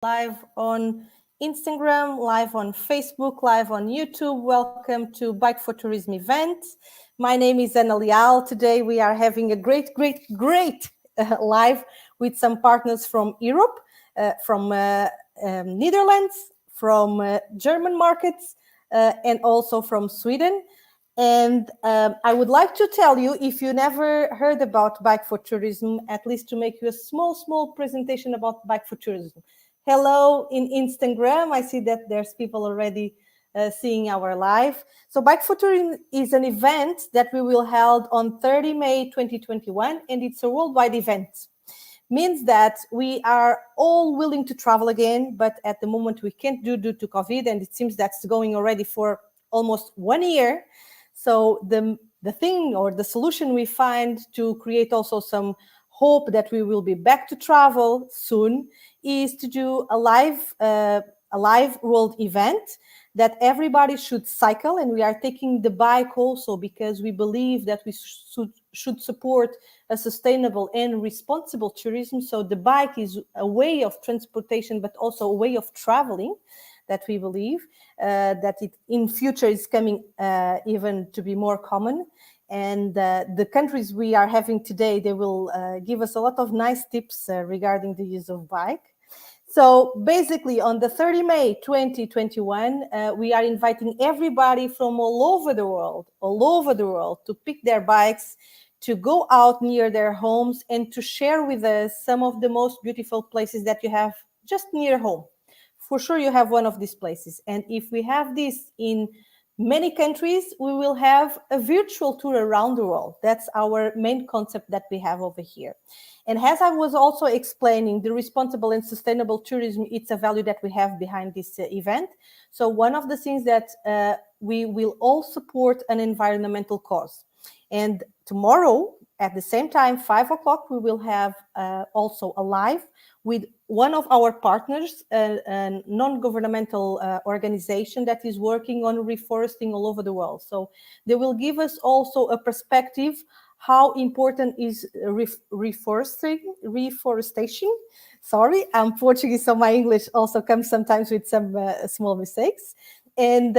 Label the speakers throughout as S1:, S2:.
S1: live on Instagram, live on Facebook, live on YouTube. Welcome to Bike4tourism event. My name is Ana Leal. Today we are having a great live with some partners from Europe, from Netherlands, from German markets, and also from Sweden. And I would like to tell you, if you never heard about Bike4tourism, at least to make you a small presentation about Bike4tourism. Hello in Instagram. I see that there's people already seeing our live. So Bike4tourism is an event that we will hold on 30 May 2021, and it's a worldwide event. Means that we are all willing to travel again, but at the moment we can't due to COVID, and it seems that's going already for almost 1 year. So the thing or the solution we find to create also some hope that we will be back to travel soon is to do a live world event that everybody should cycle, and we are taking the bike also because we believe that we should support a sustainable and responsible tourism. So the bike is a way of transportation, but also a way of traveling that we believe that it in future is coming even to be more common. And the countries we are having today, they will give us a lot of nice tips regarding the use of bike. So basically on the 30 May 2021, we are inviting everybody from all over the world to pick their bikes, to go out near their homes and to share with us some of the most beautiful places that you have just near home. For sure you have one of these places. And if we have this in many countries, we will have a virtual tour around the world. That's our main concept that we have over here. And as I was also explaining, the responsible and sustainable tourism, it's a value that we have behind this event. So one of the things that we will all support an environmental cause. And tomorrow, at the same time, 5 o'clock, we will have also a live with one of our partners, a non-governmental organization that is working on reforesting all over the world. So they will give us also a perspective how important is reforestation. Sorry, I'm Portuguese, so my English also comes sometimes with some small mistakes. And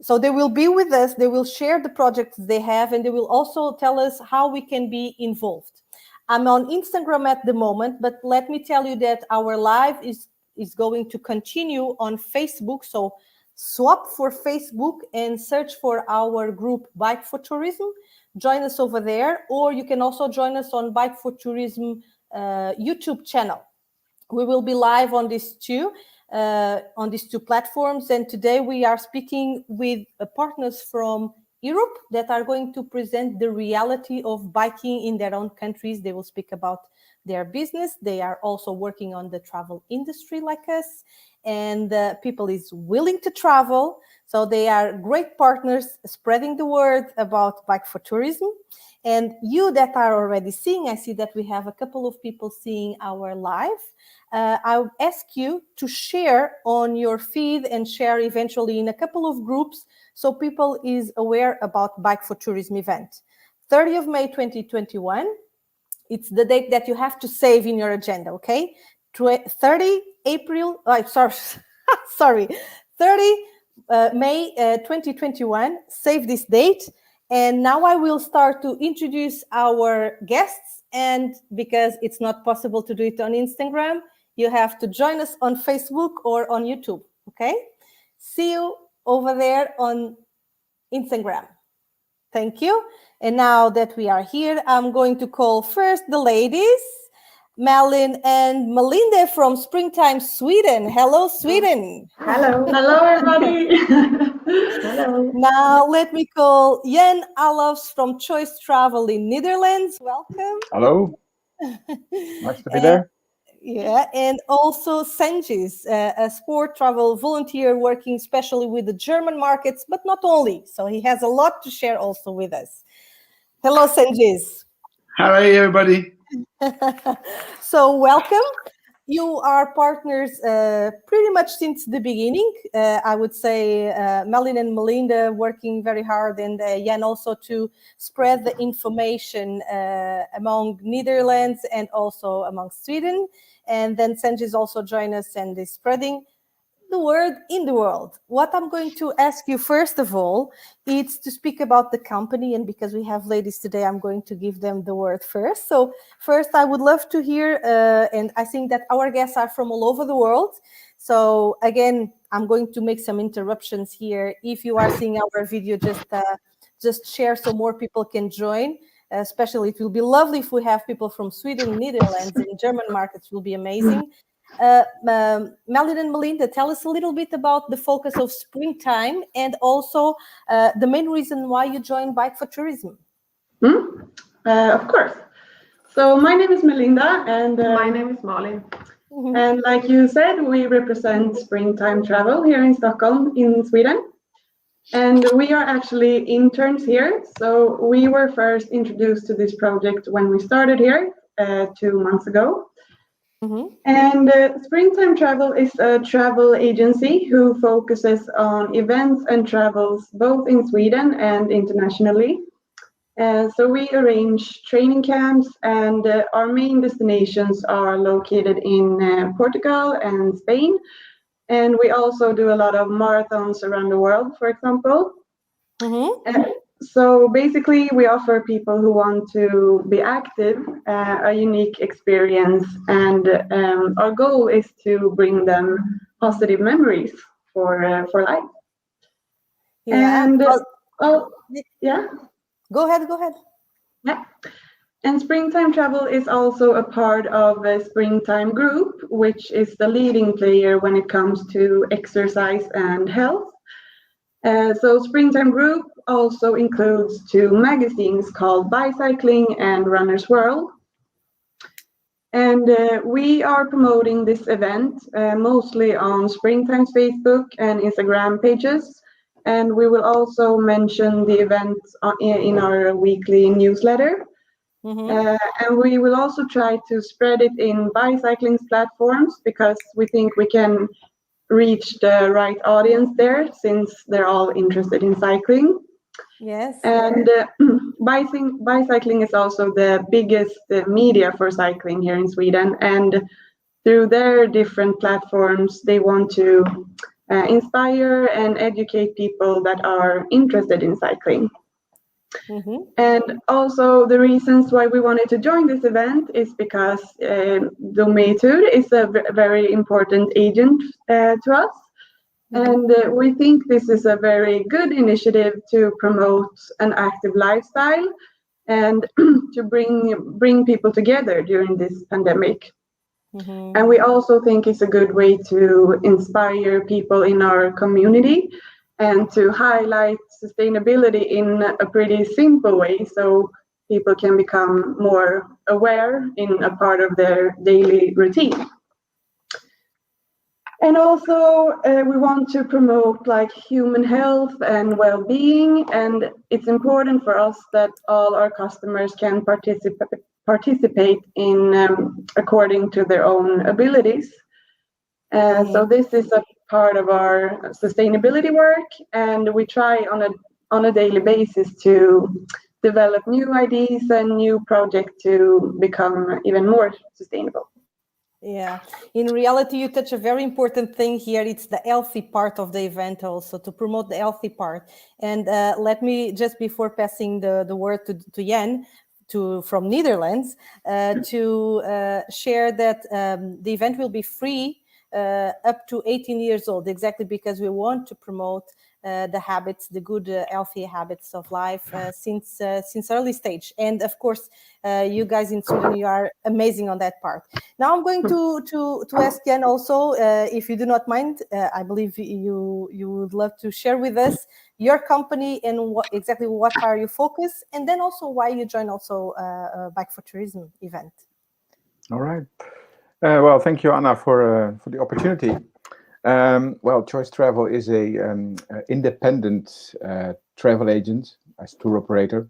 S1: so they will be with us, they will share the projects they have, and they will also tell us how we can be involved. I'm on Instagram at the moment, but let me tell you that our live is going to continue on Facebook. So swap for Facebook and search for our group Bike4tourism. Join us over there, or you can also join us on Bike4tourism YouTube channel. We will be live on these two platforms, and today we are speaking with partners from Europe that are going to present the reality of biking in their own countries. They will speak about their business. They are also working on the travel industry like us, and people is willing to travel. So they are great partners spreading the word about Bike4tourism. And you that are already seeing, I see that we have a couple of people seeing our live. I would ask you to share on your feed and share eventually in a couple of groups so people is aware about Bike4tourism event. 30th of May 2021, it's the date that you have to save in your agenda, okay? 30 May 2021, save this date. And now I will start to introduce our guests, and because it's not possible to do it on Instagram, you have to join us on Facebook or on YouTube, okay? See you over there on Instagram. Thank you. And now that we are here, I'm going to call first the ladies, Malin and Melinda from Springtime, Sweden. Hello, Sweden.
S2: Hello. Hello, everybody. Hello.
S1: Now let me call Jan Alofs from Choice Travel in Netherlands. Welcome.
S3: Hello. Nice to be there.
S1: Yeah, and also Senjis, a sport travel volunteer working especially with the German markets, but not only. So he has a lot to share also with us. Hello, Senjis.
S3: Hi, everybody.
S1: So welcome. You are partners pretty much since the beginning. I would say Melin and Melinda working very hard, and Jan also to spread the information among Netherlands and also among Sweden. And then Sanjis also joined us and is spreading the word in the world. What I'm going to ask you first of all is to speak about the company, and because we have ladies today, I'm going to give them the word first. So first, I would love to hear, and I think that our guests are from all over the world. So again, I'm going to make some interruptions here. If you are seeing our video, just share so more people can join. Especially, it will be lovely if we have people from Sweden, Netherlands, and German markets. Will be amazing. Melin and Melinda, tell us a little bit about the focus of springtime and also the main reason why you joined Bike4tourism.
S2: Of course. So my name is Melinda, and
S4: my name is Malin.
S2: And like you said, we represent springtime travel here in Stockholm, in Sweden. And we are actually interns here. So we were first introduced to this project when we started here 2 months ago. And Springtime Travel is a travel agency who focuses on events and travels both in Sweden and internationally. So we arrange training camps, and our main destinations are located in Portugal and Spain. And we also do a lot of marathons around the world, for example. So basically, we offer people who want to be active a unique experience, and our goal is to bring them positive memories for life.
S1: Yeah.
S2: And yeah.
S1: Go ahead.
S2: Yeah. And Springtime Travel is also a part of a Springtime Group, which is the leading player when it comes to exercise and health. So Springtime Group also includes 2 magazines called Bicycling and Runner's World. And we are promoting this event mostly on Springtime's Facebook and Instagram pages. And we will also mention the event in our weekly newsletter. And we will also try to spread it in bicycling platforms, because we think we can reach the right audience there, since they're all interested in cycling.
S1: Yes.
S2: And bicycling is also the biggest media for cycling here in Sweden. And through their different platforms, they want to inspire and educate people that are interested in cycling. And also the reasons why we wanted to join this event is because Dometur is a very important agent to us. And we think this is a very good initiative to promote an active lifestyle and to bring people together during this pandemic. And we also think it's a good way to inspire people in our community and to highlight sustainability in a pretty simple way, so people can become more aware in a part of their daily routine. And also we want to promote like human health and well-being, and it's important for us that all our customers can participate in according to their own abilities. So this is a part of our sustainability work, and we try on a daily basis to develop new ideas and new projects to become even more sustainable.
S1: Yeah, in reality, you touch a very important thing here. It's the healthy part of the event, also to promote the healthy part. And let me, just before passing the word to Jan from Netherlands, to share that the event will be free up to 18 years old, exactly because we want to promote the habits, the good, healthy habits of life since early stage. And of course, you guys in Sweden, you are amazing on that part. Now I'm going to ask Jan also, if you do not mind. I believe you would love to share with us your company and what are your focus, and then also why you joined also Bike4tourism event.
S3: All right. Well, thank you, Anna, for the opportunity. Well, Choice Travel is a independent travel agent as tour operator,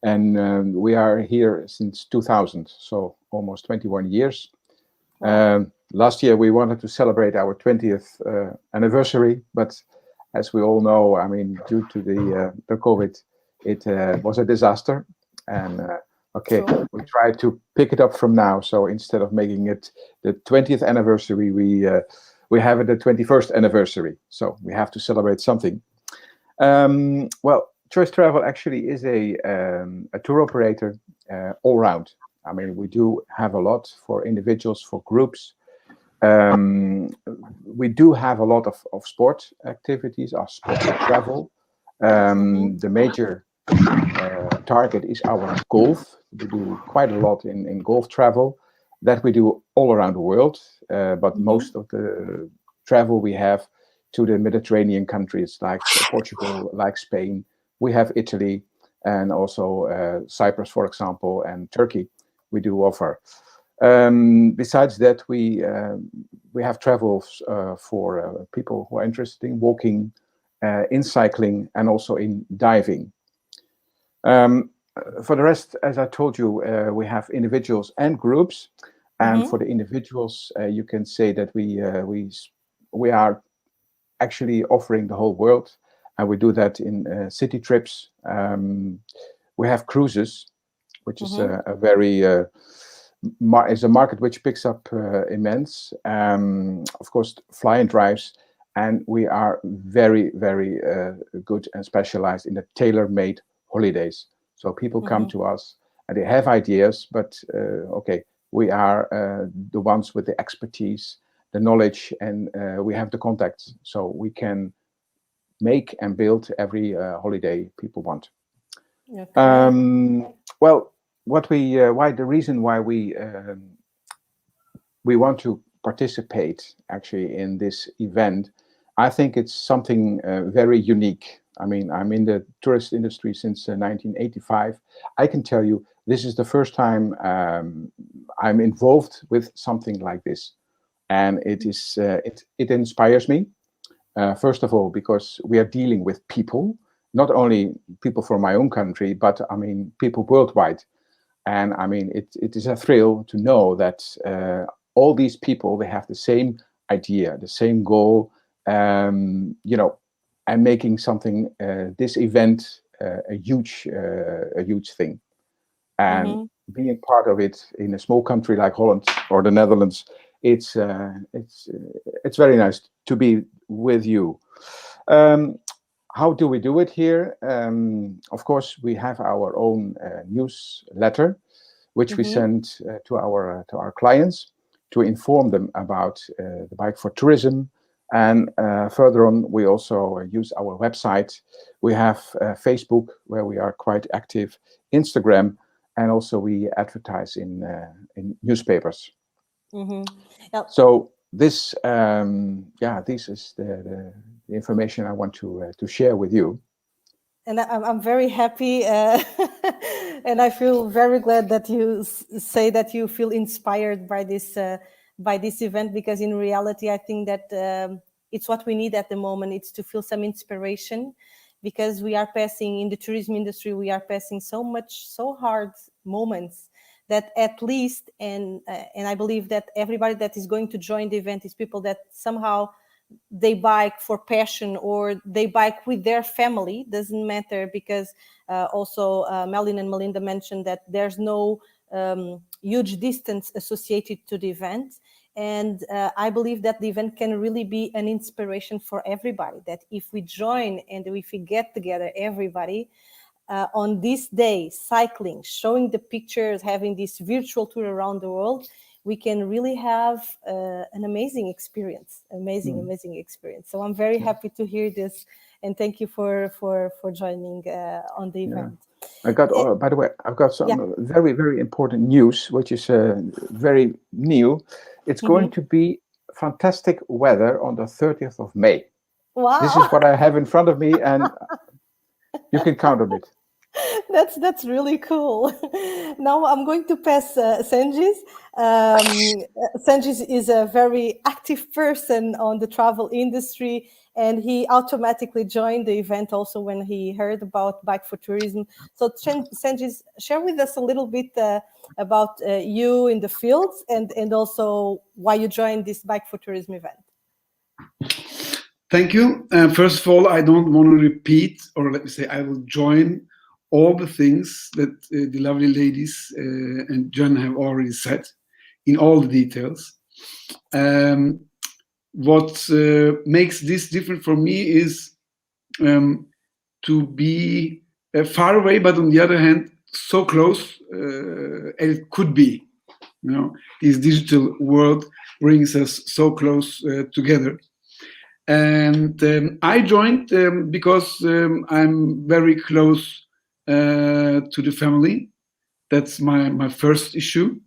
S3: and we are here since 2000, so almost 21 years. last year we wanted to celebrate our 20th anniversary, but as we all know, I mean, due to the COVID, it was a disaster. And okay,
S1: True.
S3: we try to pick it up from now. So instead of making it the 20th anniversary, we have it the 21st anniversary. So we have to celebrate something. Well, Choice Travel actually is a tour operator all round. I mean, we do have a lot for individuals, for groups. We do have a lot of sport activities, or sport travel. The major target is our golf. We do quite a lot in golf travel that we do all around the world. But most of the travel we have to the Mediterranean countries like Portugal, like Spain. We have Italy and also Cyprus, for example, and Turkey. We do offer. Besides that, we have travels for people who are interested in walking, in cycling, and also in diving. For the rest, as I told you, we have individuals and groups. And for the individuals, you can say that we are actually offering the whole world, and we do that in city trips. We have cruises, which is a very is a market which picks up immense. Of course, fly and drives, and we are very, very good and specialized in the tailor-made holidays. So people come to us and they have ideas, but okay, we are the ones with the expertise, the knowledge, and we have the contacts, so we can make and build every holiday people want. Well, the reason why we want to participate actually in this event, I think it's something very unique. I mean, I'm in the tourist industry since 1985. I can tell you this is the first time I'm involved with something like this, and it is it inspires me. First of all, because we are dealing with people, not only people from my own country, but I mean people worldwide. And I mean, it is a thrill to know that all these people, they have the same idea, the same goal, you know, and making something, this event, a huge thing. And being part of it in a small country like Holland or the Netherlands, it's very nice to be with you. How do we do it here? Of course, we have our own newsletter, which we send to our clients to inform them about the Bike4tourism. And further on, we also use our website. We have Facebook, where we are quite active, Instagram, and also we advertise in newspapers.
S1: Yep.
S3: So this, this is the information I want to share with you.
S1: And I'm very happy, and I feel very glad that you say that you feel inspired by this event, because in reality, I think that it's what we need at the moment. It's to feel some inspiration, because we are passing in the tourism industry. We are passing so hard moments that at least, and I believe that everybody that is going to join the event is people that somehow they bike for passion, or they bike with their family, doesn't matter, because also Melin and Melinda mentioned that there's no huge distance associated to the event. And I believe that the event can really be an inspiration for everybody, that if we join and if we get together, everybody, on this day, cycling, showing the pictures, having this virtual tour around the world, we can really have an amazing experience, amazing experience. So I'm very happy to hear this, and thank you for joining on the event.
S3: I got, by the way, I've got some very, very important news, which is very new. It's going to be fantastic weather on the 30th of May.
S1: Wow.
S3: This is what I have in front of me, and you can count on it.
S1: That's really cool. Now I'm going to pass Senjis. Senjis is a very active person on the travel industry, and he automatically joined the event also when he heard about Bike4tourism. So Senjis, share with us a little bit about you in the fields and also why you joined this Bike4tourism event.
S4: Thank you. First of all, I don't want to repeat, or let me say, I will join all the things that the lovely ladies and Jen have already said in all the details. What makes this different for me is to be far away, but on the other hand, so close as it could be. You know, this digital world brings us so close together. And I joined because I'm very close to the family. That's my first issue.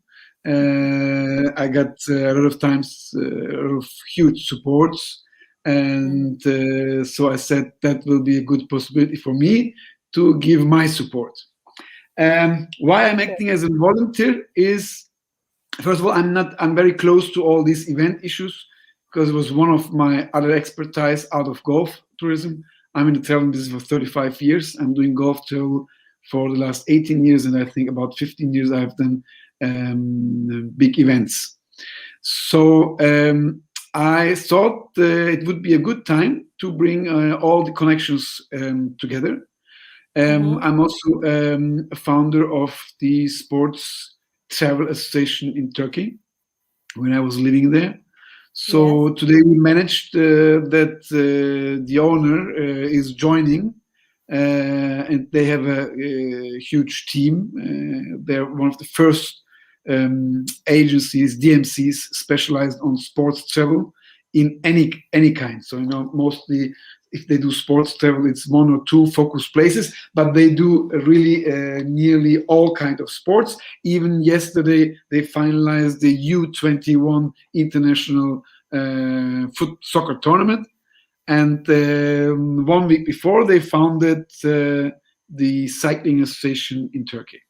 S4: I got a lot of times a lot of huge supports, and so I said that will be a good possibility for me to give my support. Why I'm acting as a volunteer is, first of all, I'm very close to all these event issues because it was one of my other expertise out of golf tourism. I'm in the travel business for 35 years. I'm doing golf travel for the last 18 years, and I think about 15 years I've done big events. So I thought it would be a good time to bring all the connections together. I'm also a founder of the Sports Travel Association in Turkey when I was living there. So today we managed that the owner is joining, and they have a huge team. They're one of the first agencies, DMCs, specialized on sports travel in any kind. So, you know, mostly if they do sports travel, it's one or two focus places, but they do really nearly all kind of sports. Even yesterday, they finalized the U21 international soccer tournament. And 1 week before, they founded the cycling association in Turkey.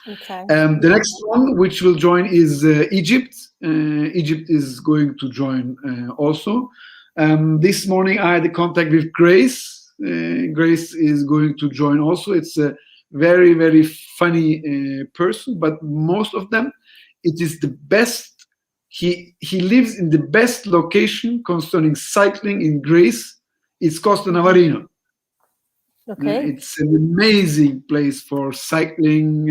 S1: Okay.
S4: The next one, which will join, is Egypt. Egypt is going to join also. This morning, I had a contact with Grace. Grace is going to join also. It's a very, very funny person, but most of them, it is the best. He lives in the best location concerning cycling in Greece. It's Costa Navarino.
S1: Okay.
S4: It's an amazing place for cycling,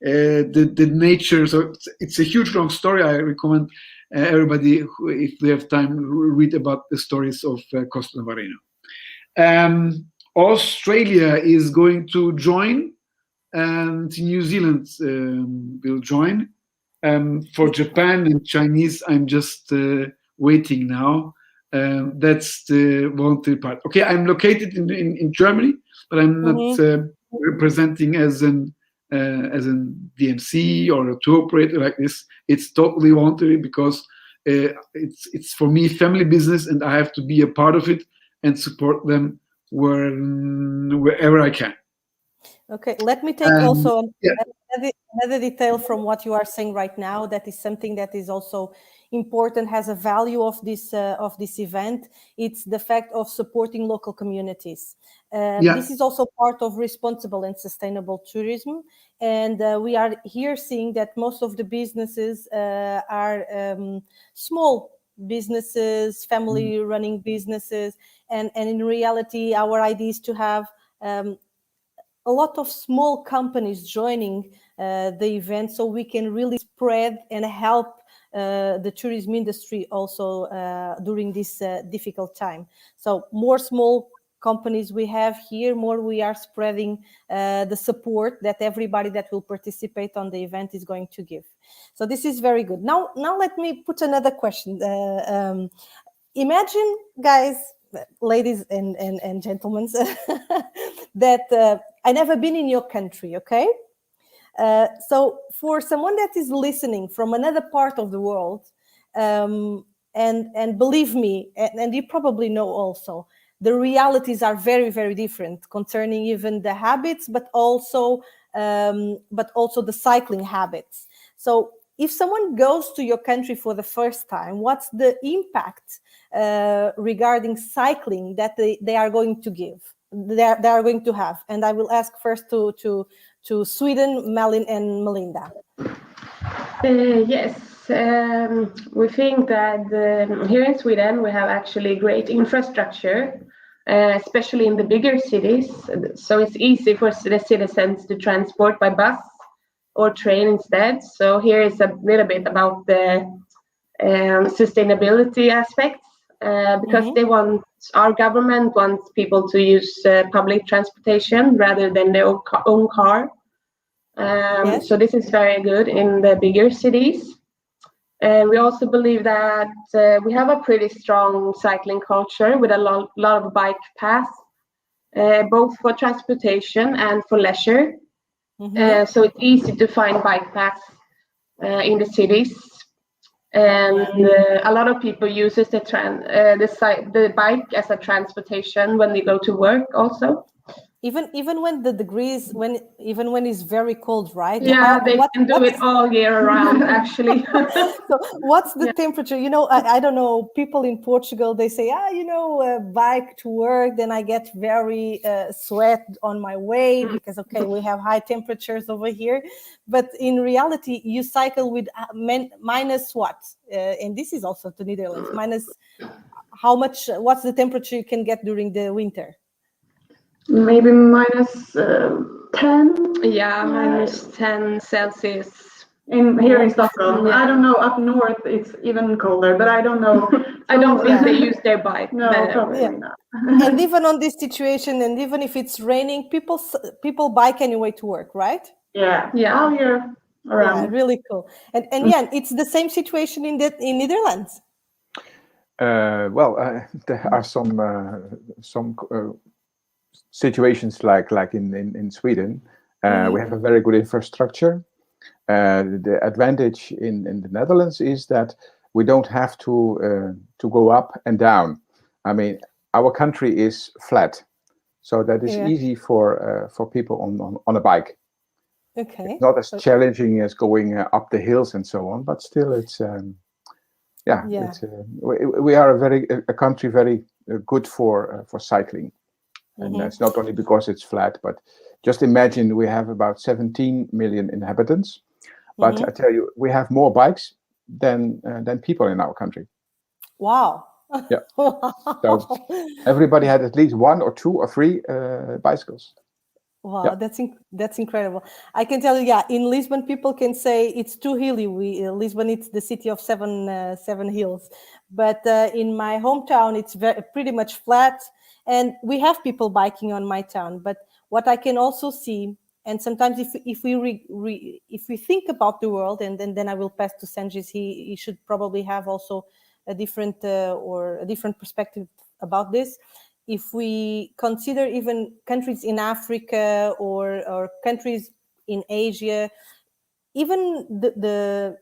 S4: the nature. So it's a huge long story. I recommend everybody, if they have time, read about the stories of Costa Navarino. Australia is going to join, and New Zealand will join. For Japan and Chinese, I'm just waiting now. That's the voluntary part. Okay, I'm located in Germany, but I'm not representing as an DMC or a tour operator like this. It's totally voluntary because it's for me family business, and I have to be a part of it and support them wherever I can.
S1: Okay, let me take also another detail from what you are saying right now. That is something that is also important, has a value of this event. It's the fact of supporting local communities. This is also part of responsible and sustainable tourism. And we are here seeing that most of the businesses are small businesses, family running businesses. And in reality, our idea is to have a lot of small companies joining the event, so we can really spread and help the tourism industry also during this difficult time. So more small companies we have here, more we are spreading the support that everybody that will participate on the event is going to give. So this is very good. Now let me put another question. Imagine, guys, ladies and gentlemen, that I never been in your country, okay? So for someone that is listening from another part of the world, and believe me, and you probably know also, the realities are very, very different concerning even the habits, but also the cycling habits. So if someone goes to your country for the first time, what's the impact regarding cycling that they are going to give? They are going to have? And I will ask first to Sweden, Malin and Melinda.
S2: Yes, we think that here in Sweden we have actually great infrastructure, especially in the bigger cities. So it's easy for the citizens to transport by bus or train instead. So here is a little bit about the sustainability aspects, because our government wants people to use public transportation rather than their own car.
S1: Yes.
S2: So this is very good in the bigger cities. And we also believe that we have a pretty strong cycling culture with a lot of bike paths, both for transportation and for leisure. So it's easy to find bike paths in the cities. And a lot of people uses the bike as a transportation when they go to work also.
S1: Even when the degrees, even when it's very cold, right?
S2: Yeah, they can do it all year round, actually.
S1: So what's the temperature? I don't know. People in Portugal, they say, bike to work, then I get very sweat on my way because, we have high temperatures over here. But in reality, you cycle with minus what? And this is also the Netherlands. Minus how much? What's the temperature you can get during the winter?
S2: Maybe minus 10. Yeah, minus 10 Celsius. Here in Stockholm. Yeah. I don't know, up north it's even colder, but I don't know. I don't think they use their bike. No, probably not.
S1: And even on this situation, and even if it's raining, people bike anyway to work, right?
S2: Yeah, all year around.
S1: Yeah, really cool. And it's the same situation in Netherlands.
S3: There are some situations like in Sweden. We have a very good infrastructure. The advantage in the Netherlands is that we don't have to go up and down. I mean, our country is flat, so that is easy for people on a bike.
S1: Okay.
S3: It's not as challenging as going up the hills and so on, but still, it's we are a country very good for cycling. And it's not only because it's flat, but just imagine we have about 17 million inhabitants. But I tell you, we have more bikes than people in our country.
S1: Wow.
S3: Yeah. So everybody had at least 1 or 2 or 3 bicycles.
S1: Wow, that's incredible. I can tell you, in Lisbon, people can say it's too hilly. Lisbon, it's the city of seven hills. But in my hometown, it's pretty much flat. And we have people biking on my town. But what I can also see, and sometimes if we think about the world, and then I will pass to Sanjis, he should probably have also a different perspective about this. If we consider even countries in Africa or countries in Asia, even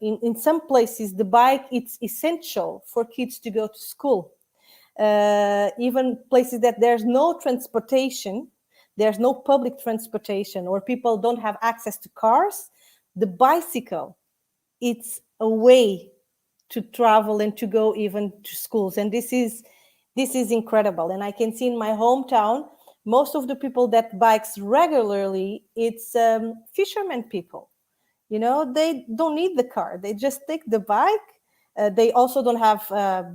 S1: in some places, the bike, it's essential for kids to go to school. Even places that there's no transportation, there's no public transportation, or people don't have access to cars, the bicycle, it's a way to travel and to go even to schools. And this is incredible. And I can see in my hometown, most of the people that bikes regularly, it's fishermen people. They don't need the car. They just take the bike. They also don't have,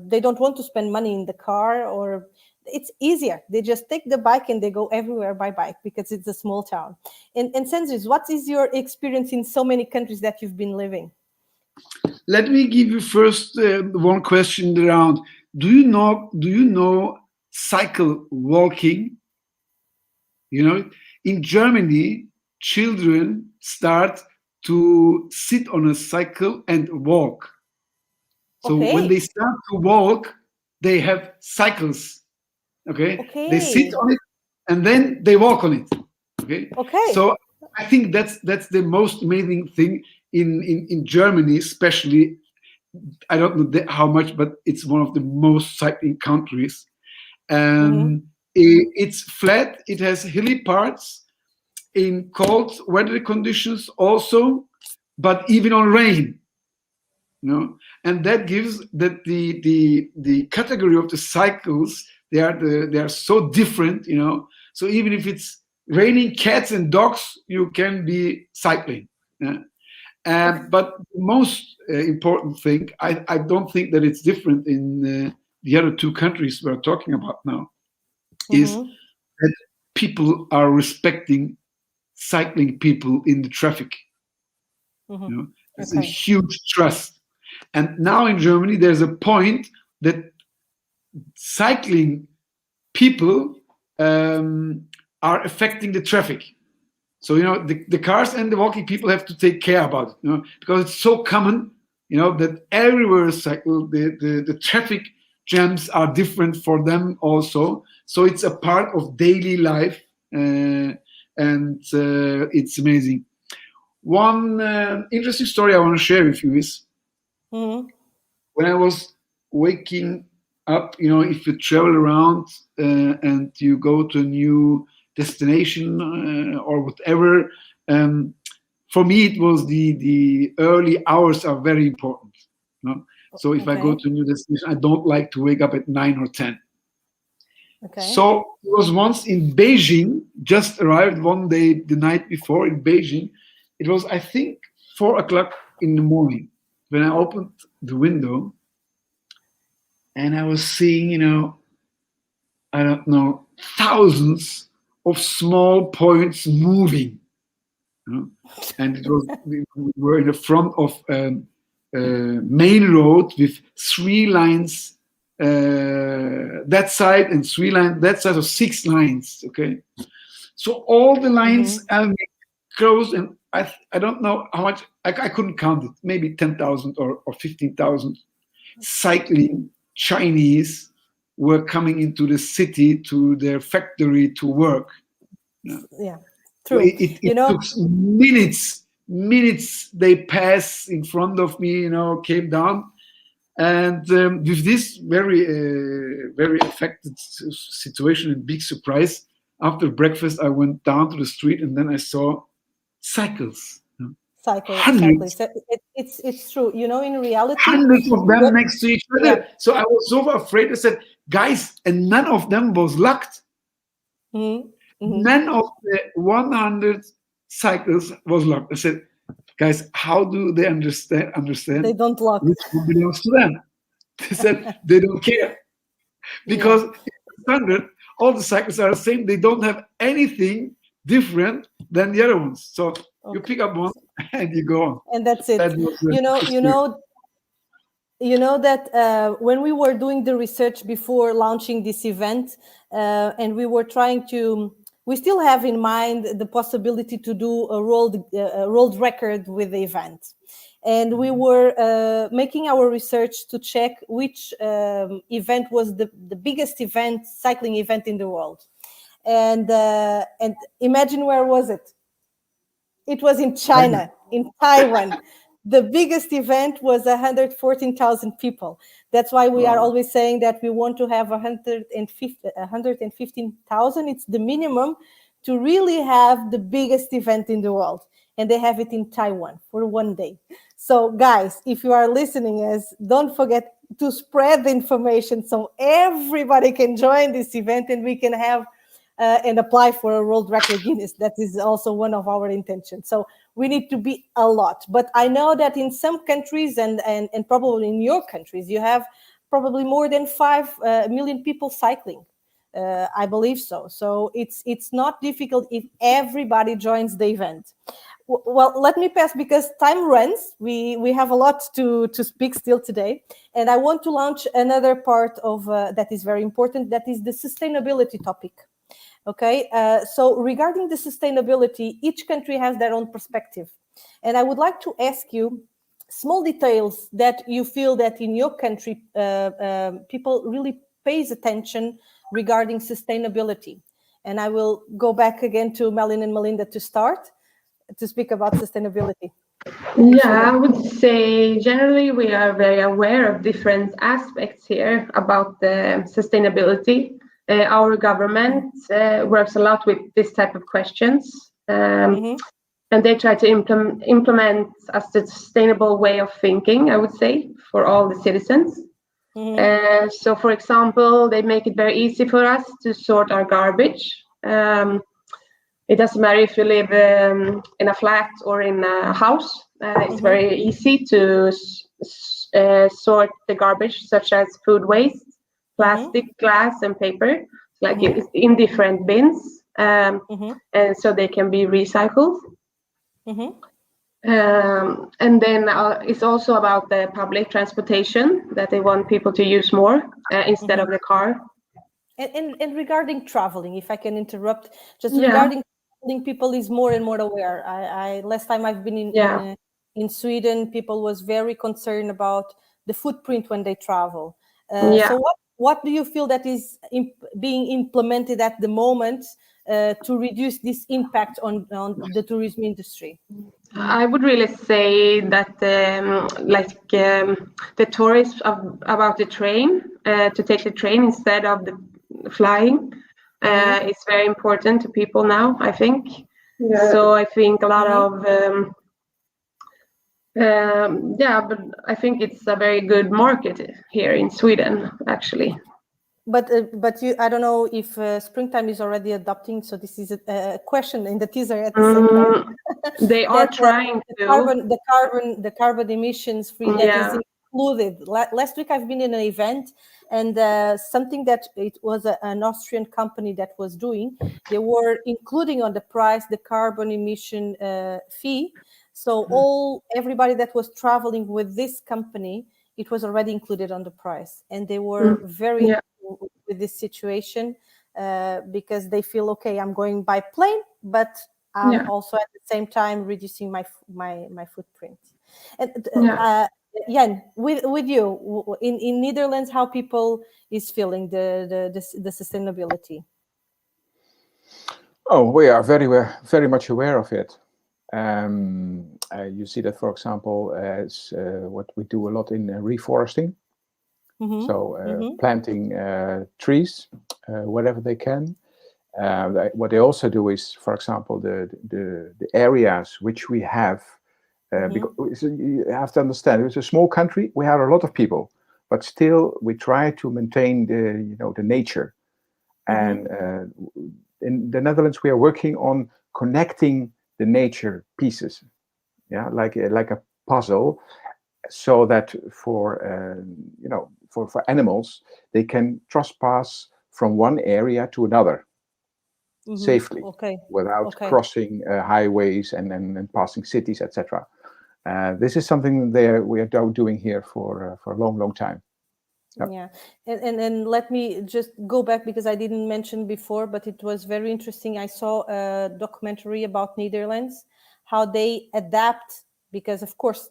S1: they don't want to spend money in the car, or it's easier. They just take the bike and they go everywhere by bike because it's a small town. And Sanjis, what is your experience in so many countries that you've been living?
S4: Let me give you first one question around. Do you know cycle walking? In Germany, children start to sit on a cycle and walk. So when they start to walk, they have cycles. Okay? They sit on it and then they walk on it. Okay. So I think that's the most amazing thing in Germany, especially. I don't know how much, but it's one of the most cycling countries. It's flat. It has hilly parts in cold weather conditions also, but even on rain. And that gives that the category of the cycles, they are so different. So even if it's raining cats and dogs, you can be cycling. But the most important thing, I don't think that it's different in the other two countries we're talking about now, is that people are respecting cycling people in the traffic. It's a huge trust. And now in Germany, there's a point that cycling people are affecting the traffic. So, the cars and the walking people have to take care about it, because it's so common, that everywhere cycle, the traffic jams are different for them also. So it's a part of daily life, and it's amazing. One interesting story I want to share with you is when I was waking up, if you travel around and you go to a new destination or whatever, for me it was the early hours are very important. So if I go to a new destination, I don't like to wake up at 9 or 10. So it was once in Beijing, just arrived one day the night before in Beijing. It was, I think, 4 o'clock in the morning when I opened the window and I was seeing, I don't know, thousands of small points moving. And it was, we were in the front of main road with 3 lines that side and 3 lines that side, so 6 lines. Okay, so all the lines are closed, and I don't know how much. I couldn't count it. Maybe 10,000 or 15,000 cycling Chinese were coming into the city to their factory to work.
S1: Yeah,
S4: true. It took minutes. They pass in front of me. Came down. And with this very affected situation and big surprise, after breakfast, I went down to the street and then I saw cycles.
S1: Cycles. It's true. In reality,
S4: hundreds of them next to each other. Yeah. So I was so afraid. I said, guys, and none of them was locked. None of the 100 cycles was locked. I said, guys, how do they understand? They
S1: don't lock.
S4: Which one belongs to them? They said they don't care. Because in standard, all the cycles are the same. They don't have anything different than the other ones. So you pick up one and you go on.
S1: And that's it. That that when we were doing the research before launching this event, and we were trying to, we still have in mind the possibility to do a world record with the event. And we were making our research to check which event was the biggest cycling event in the world. And imagine, where was it? It was in China, in Taiwan. The biggest event was 114,000 people. That's why we are always saying that we want to have 115,000. It's the minimum to really have the biggest event in the world. And they have it in Taiwan for one day. So guys, if you are listening, don't forget to spread the information so everybody can join this event and we can have and apply for a world record Guinness. That is also one of our intentions. So we need to be a lot. But I know that in some countries and probably in your countries, you have probably more than 5 million people cycling. I believe so. So it's not difficult if everybody joins the event. Well, let me pass, because time runs. We have a lot to speak still today. And I want to launch another part of that is very important. That is the sustainability topic. Okay, so regarding the sustainability, each country has their own perspective. And I would like to ask you small details that you feel that in your country, people really pays attention regarding sustainability. And I will go back again to Melin and Melinda to start to speak about sustainability.
S2: Yeah, I would say generally we are very aware of different aspects here about the sustainability. our government works a lot with this type of questions. And they try to implement a sustainable way of thinking, I would say, for all the citizens. So, for example, they make it very easy for us to sort our garbage. It doesn't matter if you live in a flat or in a house. It's very easy to sort the garbage, such as food waste, plastic, glass, and paper, like in different bins, and so they can be recycled. And then it's also about the public transportation, that they want people to use more instead of the car.
S1: And regarding traveling, if I can interrupt, just regarding traveling, people is more and more aware. I last time I've been in Sweden, people was very concerned about the footprint when they travel. So what do you feel that is being implemented at the moment to reduce this impact on the tourism industry?
S2: I would really say that the tourists about the train, to take the train instead of the flying, is very important to people now, I think. So I think a lot of but I think it's a very good market here in Sweden, actually.
S1: But I don't know if Springtime is already adopting. So this is a question in the teaser at the same time.
S2: They are trying to
S1: the carbon emissions free that is included. Last week I've been in an event, and something that it was an Austrian company that was doing. They were including on the price the carbon emission fee. So everybody that was traveling with this company, it was already included on the price, and they were very with this situation because they feel, okay, I'm going by plane, but I'm also at the same time reducing my footprint. And Jan, with you in Netherlands, how people is feeling the sustainability?
S3: Oh, we are very much aware of it. You see that, for example, as what we do a lot in reforesting. So planting trees wherever they can. What they also do is, for example, the areas which we have. Because you have to understand, it's a small country. We have a lot of people, but still we try to maintain the nature. And in the Netherlands, we are working on connecting the nature pieces, like a puzzle, so that for animals, they can trespass from one area to another safely, without crossing highways and passing cities, etc. This is something we are doing here for a long time.
S1: And let me just go back, because I didn't mention before, but it was very interesting. I saw a documentary about Netherlands, how they adapt, because of course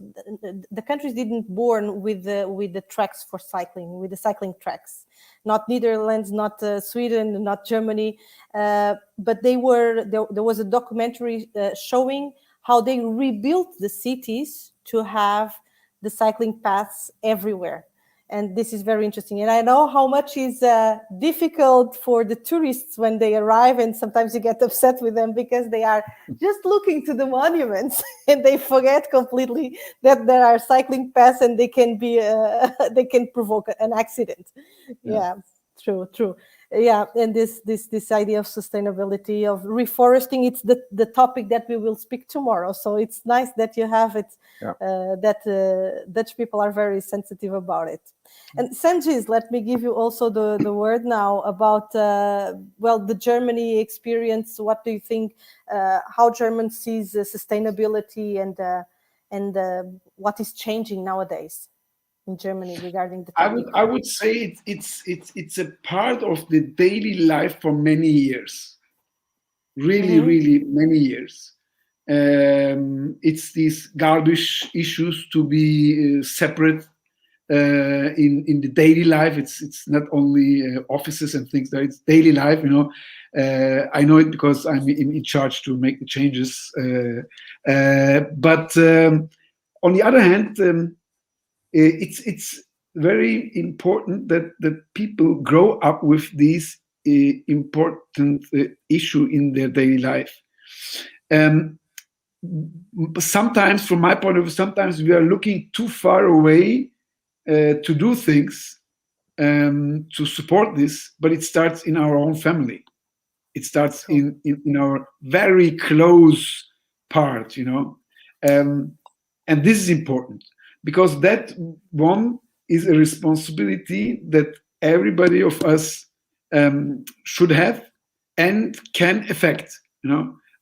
S1: the countries didn't born with the tracks for cycling, with the cycling tracks. Not Netherlands, not Sweden, not Germany, but there was a documentary showing how they rebuilt the cities to have the cycling paths everywhere. And this is very interesting. And I know how much is difficult for the tourists when they arrive, and sometimes you get upset with them because they are just looking to the monuments and they forget completely that there are cycling paths and they can provoke an accident. Yeah, true. Yeah, and this idea of sustainability, of reforesting, it's the topic that we will speak tomorrow. So it's nice that you have it, that Dutch people are very sensitive about it. And Cengiz, let me give you also the word now about the Germany experience. What do you think? How Germany sees tosustainability and what is changing nowadays in Germany regarding the topic?
S4: I would say it's a part of the daily life for many years. Really many years. It's these garbage issues to be separate in the daily life. It's not only offices and things, that it's daily life. I know it because I'm in charge to make the changes. But on the other hand, it's very important that people grow up with these important issue in their daily life. Sometimes, from my point of view, sometimes we are looking too far away to do things to support this, but it starts in our own family. It starts in our very close part, and this is important because that one is a responsibility that everybody of us should have and can affect.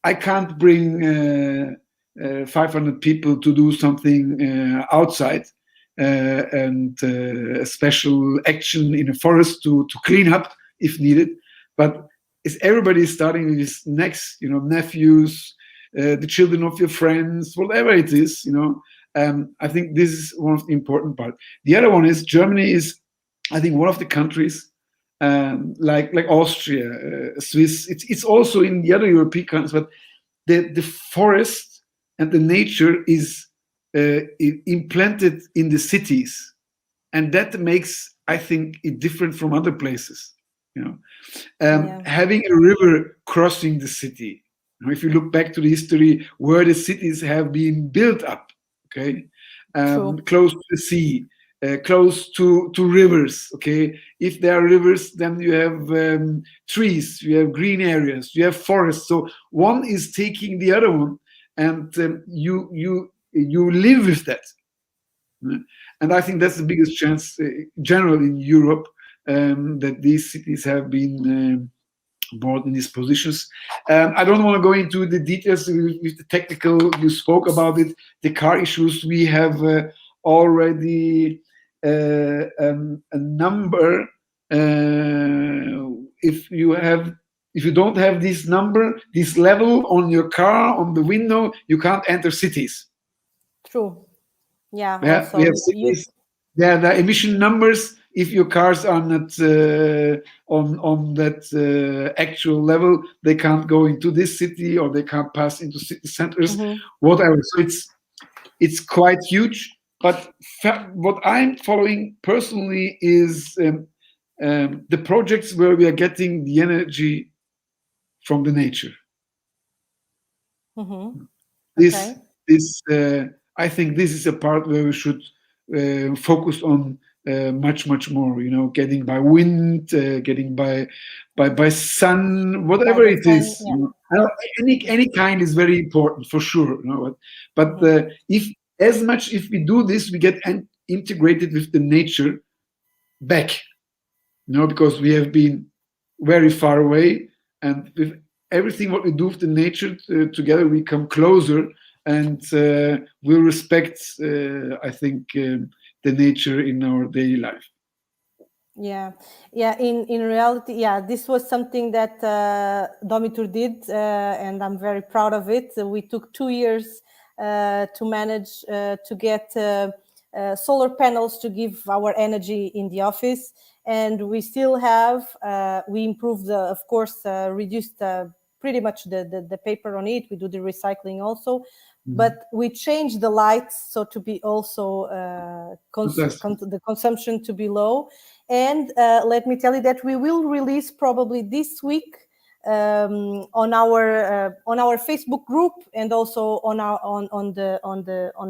S4: I can't bring 500 people to do something outside and a special action in a forest to clean up if needed, but is everybody starting with his next, nephews, the children of your friends, whatever it is, I think this is one of the important parts. The other one is Germany is, I think, one of the countries like Austria, Swiss. It's also in the other European countries, but the forest and the nature is implanted in the cities, and that makes, I think, it different from other places. Having a river crossing the city. If you look back to the history where the cities have been built up, close to the sea, close to rivers. If there are rivers, then you have trees, you have green areas, you have forests. So one is taking the other one, and you live with that. And I think that's the biggest chance, generally in Europe, that these cities have been brought in these positions. I don't want to go into the details with the technical. You spoke about it, the car issues. We have already a number. If you don't have this number, this level on your car, on the window, you can't enter cities.
S1: True. Yeah.
S4: We have cities. There are the emission numbers. If your cars are not on that actual level, they can't go into this city or they can't pass into city centers, whatever. So it's quite huge. But what I'm following personally is the projects where we are getting the energy from the nature. I think this is a part where we should focus on much more. Getting by wind, getting by sun, whatever it is. Any kind is very important for sure. But if we do this, we get integrated with the nature back. Because we have been very far away, and with everything what we do with the nature together, we come closer. And we'll respect, I think, the nature in our daily life.
S1: Yeah. In reality, this was something that Domitur did, and I'm very proud of it. We took 2 years to manage to get solar panels to give our energy in the office, and we still have. We improved, of course, reduced pretty much the paper on it. We do the recycling also. But we changed the lights so to be also the consumption to be low. And let me tell you that we will release probably this week on our Facebook group and also on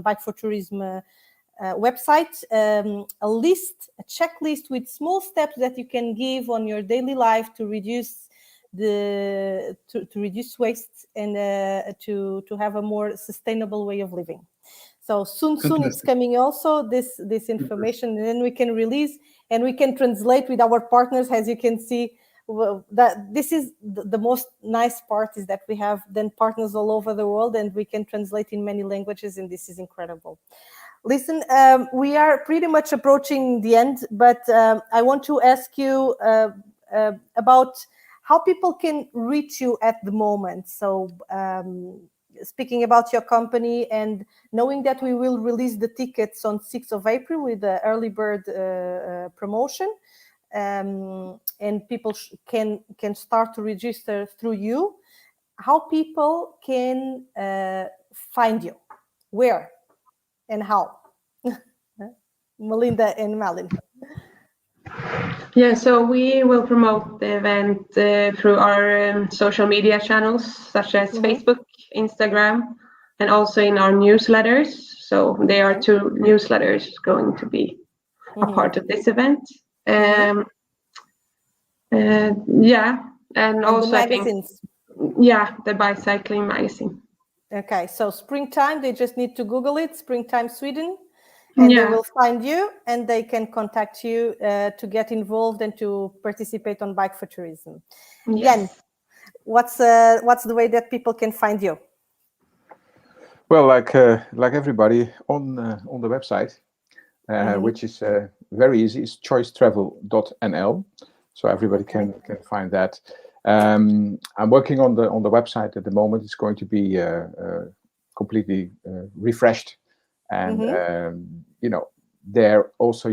S1: Bike4tourism website a checklist with small steps that you can give on your daily life to reduce to reduce waste and to have a more sustainable way of living. So soon it's coming also this information, and then we can release and we can translate with our partners. As you can see, that this is the most nice part, is that we have then partners all over the world and we can translate in many languages, and this is incredible. Listen, we are pretty much approaching the end, but I want to ask you about how people can reach you at the moment. So speaking about your company and knowing that we will release the tickets on 6th of April with the early bird promotion, and people can start to register through you, how people can find you, where and how? Melinda and Malin.
S2: Yeah, so we will promote the event through our social media channels, such as Facebook, Instagram, and also in our newsletters. So there are 2 newsletters going to be a part of this event. Yeah, and also
S1: the
S2: I think,
S1: magazines.
S2: yeah, the bicycling magazine.
S1: Okay, so springtime, they just need to Google it, Springtime Sweden, and they will find you, and they can contact you to get involved and to participate on Bike4tourism.
S2: Yes.
S1: Jan, what's the way that people can find you?
S3: Well, like everybody on the website, which is very easy. It's choicetravel.nl, so everybody can find that. I'm working on the website at the moment. It's going to be completely refreshed, and there also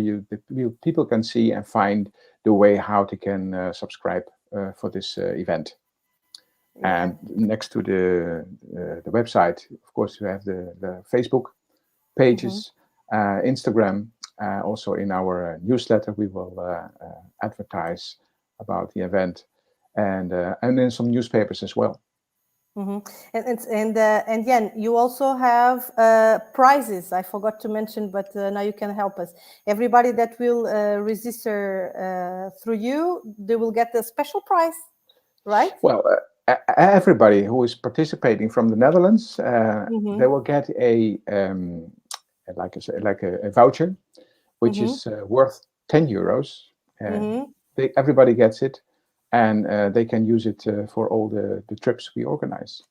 S3: people can see and find the way how they can subscribe for this event. And next to the website, of course, you have the Facebook pages, Instagram. Also in our newsletter, we will advertise about the event, and in some newspapers as well.
S1: And Jan, you also have prizes. I forgot to mention, but now you can help us. Everybody that will register through you, they will get a special prize, right?
S3: Well, everybody who is participating from the Netherlands, they will get a voucher, which is worth 10 euros. Everybody gets it, and they can use it for all the trips we organize,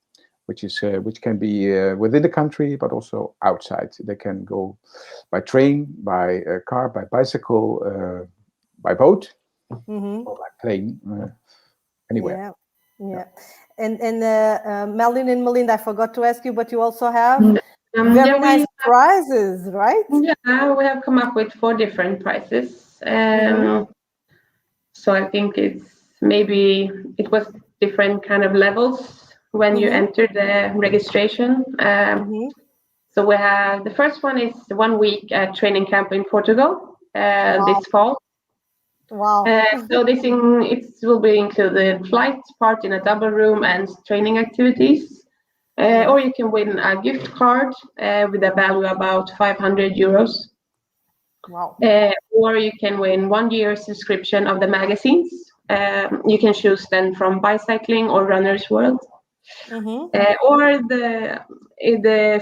S3: which can be within the country, but also outside. They can go by train, by car, by bicycle, by boat, or by plane, anywhere.
S1: Yeah. And Malin and Melinda, I forgot to ask you, but you also have very nice prizes, right?
S2: Yeah, we have come up with 4 different prizes. So I think it was different kind of levels when you enter the registration. So we have, the first one is 1 week at training camp in Portugal this fall.
S1: Wow.
S2: So it will be included flight, part in a double room, and training activities. Or you can win a gift card with a value about 500 euros.
S1: Wow.
S2: Or you can win 1 year subscription of the magazines. You can choose then from Bicycling or Runner's World. Or the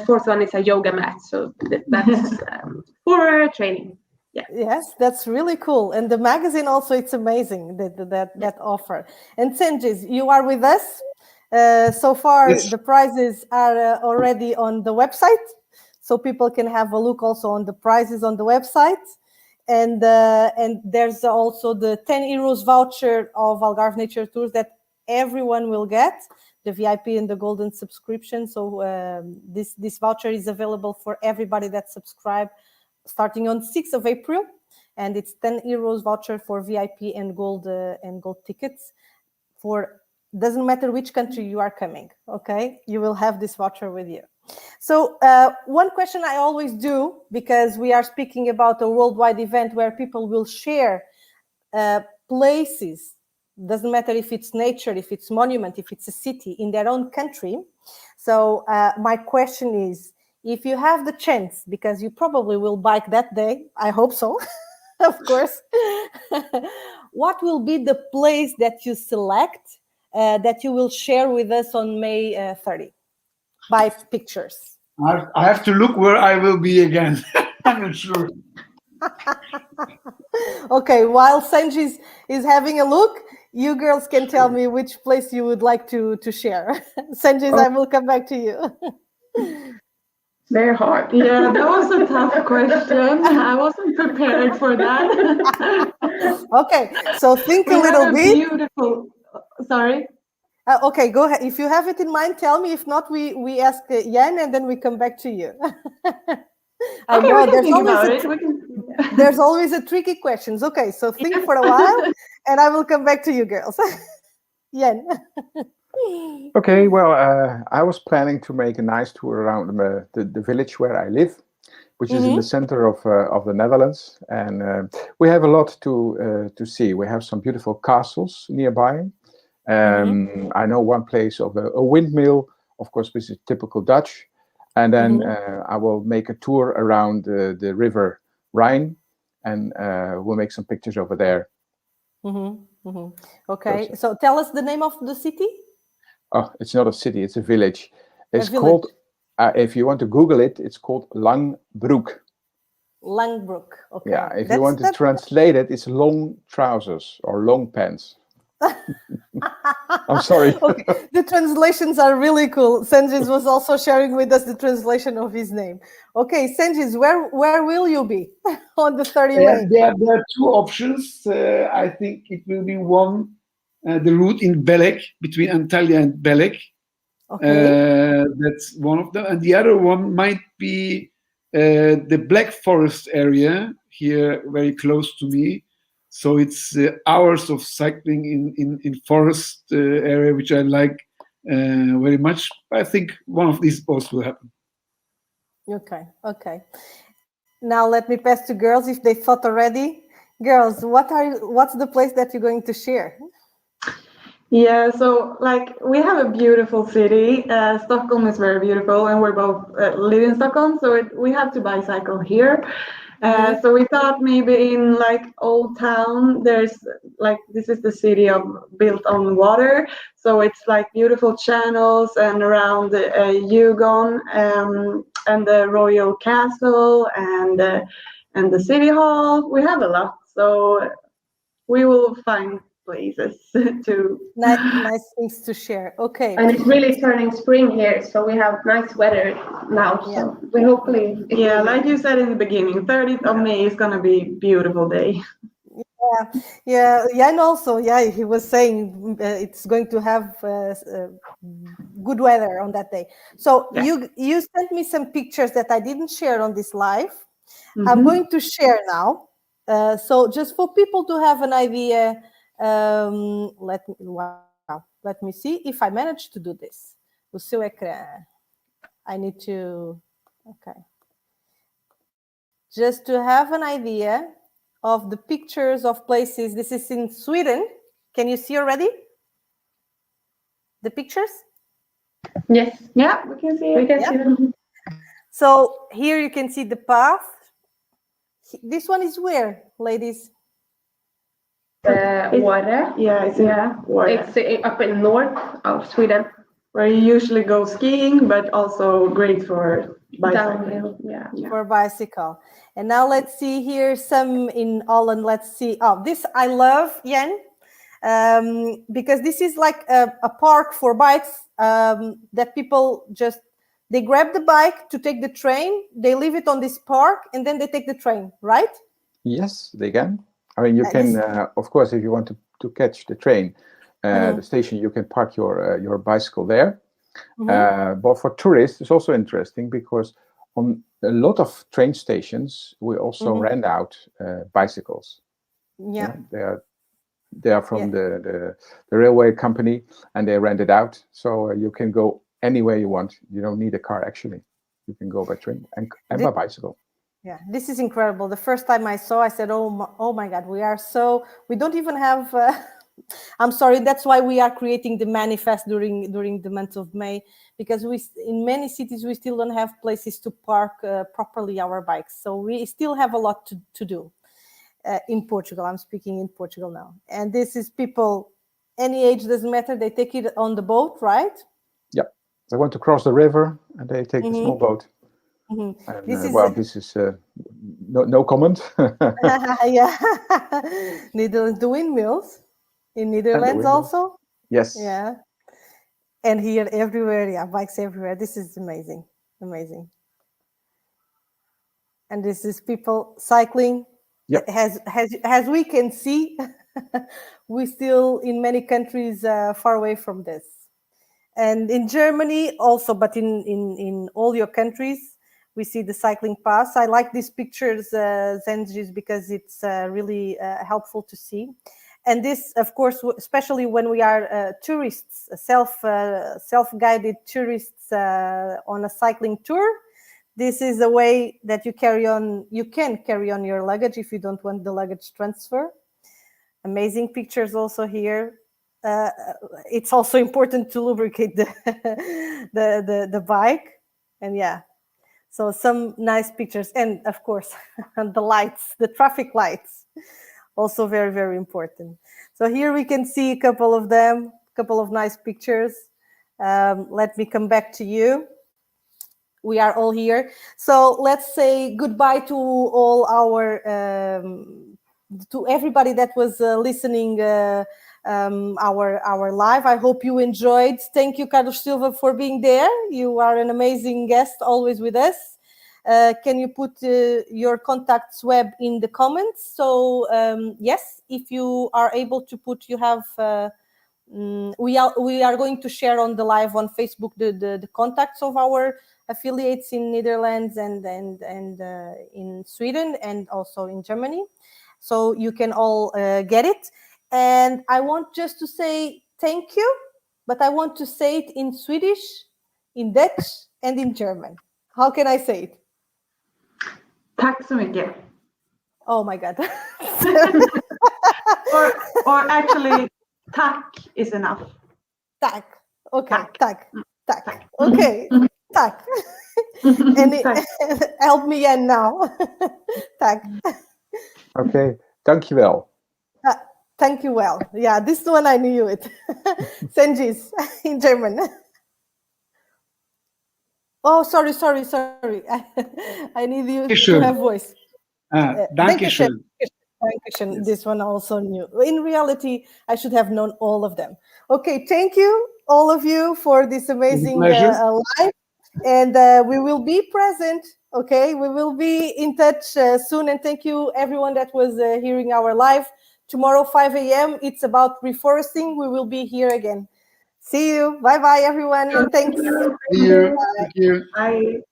S2: 4th one is a yoga mat. So that's for training. Yeah.
S1: Yes, that's really cool. And the magazine also, it's amazing, that offer. And Cengiz, you are with us. So far, the prizes are already on the website, so people can have a look also on the prizes on the website. And there's also the 10 euros voucher of Algarve Nature Tours that everyone will get, the VIP and the golden subscription. So this voucher is available for everybody that subscribe, starting on 6th of April, and it's 10 euros voucher for VIP and gold tickets. Doesn't matter which country you are coming, okay? You will have this voucher with you. So one question I always do, because we are speaking about a worldwide event where people will share places, doesn't matter if it's nature, if it's monument, if it's a city in their own country. So my question is, if you have the chance, because you probably will bike that day, I hope so, of course, what will be the place that you select that you will share with us on May 30 by pictures?
S4: I have to look where I will be again. I'm not sure.
S1: Okay, while Cengiz is having a look, you girls can tell me which place you would like to share. Cengiz, I will come back to you.
S2: Very hard. Yeah, that was a tough question. I wasn't prepared for that.
S1: Okay, so think a little bit.
S2: Beautiful. Sorry.
S1: Okay, go ahead. If you have it in mind, tell me. If not, we ask Jan, and then we come back to you. I know there's always a tricky questions. Okay, so think for a while, and I will come back to you girls. Jan.
S3: Okay, well, I was planning to make a nice tour around the village where I live, which is in the center of the Netherlands, and we have a lot to see. We have some beautiful castles nearby. I know one place of a windmill, of course, which is typical Dutch, and then I will make a tour around the river Rhine, and we'll make some pictures over there.
S1: Okay, so tell us the name of the city.
S3: Oh, it's not a city; it's a village. It's called. If you want to Google it, it's called Langbroek.
S1: Langbroek. Okay.
S3: Yeah, if you want to translate it, it's long trousers or long pants. I'm sorry.
S1: Okay. The translations are really cool. Senjis was also sharing with us the translation of his name. Okay, Senjis, where will you be on the 30 May?
S4: There are two options. I think it will be one, the route in Belek, between Antalya and Belek.
S1: Okay.
S4: That's one of them. And the other one might be the Black Forest area here, very close to me. So it's hours of cycling in forest area, which I like very much. I think one of these both will happen.
S1: Okay. Now let me pass to girls if they thought already. Girls, what's the place that you're going to share?
S2: Yeah, so like we have a beautiful city. Stockholm is very beautiful, and we're both live in Stockholm, so we have to bicycle here. So we thought maybe in like Old Town, there's like this is the city built on water, so it's like beautiful channels, and around Djurgården and the Royal Castle and the City Hall. We have a lot, so we will find places to
S1: nice things to share. Okay.
S5: And it's really turning spring here, so we have nice weather now. So we hopefully.
S2: Like you said in the beginning, 30th of May is gonna be a beautiful day.
S1: Yeah, and also, he was saying it's going to have good weather on that day. So you sent me some pictures that I didn't share on this live. I'm going to share now. So just for people to have an idea. Let me see if I manage to do this. O seu ecrã. I need to. Okay. Just to have an idea of the pictures of places. This is in Sweden. Can you see already the pictures?
S5: Yes.
S2: Yeah, we can see it.
S5: We can see them.
S1: So here you can see the path. This one is where, ladies?
S5: Water.
S2: Yeah, it's water.
S5: It's up in north of Sweden.
S2: Where you usually go skiing, but also great for bicycling.
S5: Downhill,
S1: for bicycle. And now let's see here some in Holland. Let's see. Oh, this I love, Jan, because this is like a park for bikes that people they grab the bike to take the train, they leave it on this park, and then they take the train, right?
S3: Yes, they can. I mean, you can, of course, if you want to catch the train, the station, you can park your bicycle there. But for tourists, it's also interesting because on a lot of train stations, we also rent out bicycles.
S1: Yeah.
S3: They are from the railway company, and they rent it out. So you can go anywhere you want. You don't need a car, actually. You can go by train and by bicycle.
S1: Yeah, this is incredible. The first time I saw, I said, oh my God, we don't even have, I'm sorry, that's why we are creating the manifest during the month of May, because in many cities, we still don't have places to park properly our bikes. So we still have a lot to do in Portugal. I'm speaking in Portugal now. And this is people, any age doesn't matter. They take it on the boat, right?
S3: Yeah, they want to cross the river and they take the small boat. And, this is no comment.
S1: Yeah, the windmills in Netherlands also.
S3: Yes.
S1: Yeah, and here everywhere. Bikes everywhere. This is amazing. And this is people cycling.
S3: Yep.
S1: As we can see, we still in many countries far away from this. And in Germany also, but in all your countries, we see the cycling paths. I like these pictures, Zenjis, because it's really helpful to see. And this, of course, especially when we are tourists, self-guided tourists on a cycling tour, This is a way that you can carry on your luggage if you don't want the luggage transfer. Amazing pictures also here. It's also important to lubricate the bike, and yeah, so some nice pictures, and of course the lights, the traffic lights, also very, very important. So here we can see a couple of them, a couple of nice pictures. Let me come back to you. We are all here, so let's say goodbye to all our to everybody that was listening our live. I hope you enjoyed. Thank you, Carlos Silva, for being there. You are an amazing guest, always with us. Can you put your contacts web in the comments? So yes, if you are able to put, you have we are going to share on the live on Facebook the contacts of our affiliates in Netherlands and in Sweden and also in Germany, so you can all get it. And I want just to say thank you, but I want to say it in Swedish, in Dutch, and in German. How can I say it?
S2: Tack så mycket.
S1: Oh my God.
S2: or actually, tack is enough.
S1: Tack. Okay.
S2: Tack.
S1: Tack. Okay. Tack. And help me again now. Tack.
S3: Okay, dankjewel.
S1: Thank you well. Yeah, this one I knew it. Senjis in German. Oh, sorry. I need you to have voice.
S4: Dankeschön.
S1: Dankeschön. This one also new. In reality, I should have known all of them. Okay, thank you, all of you, for this amazing live. And we will be present. Okay, we will be in touch soon. And thank you, everyone that was hearing our live. Tomorrow, 5 a.m., it's about reforesting. We will be here again. See you. Bye-bye, everyone. And thanks.
S4: See you. Thank you.
S2: Bye.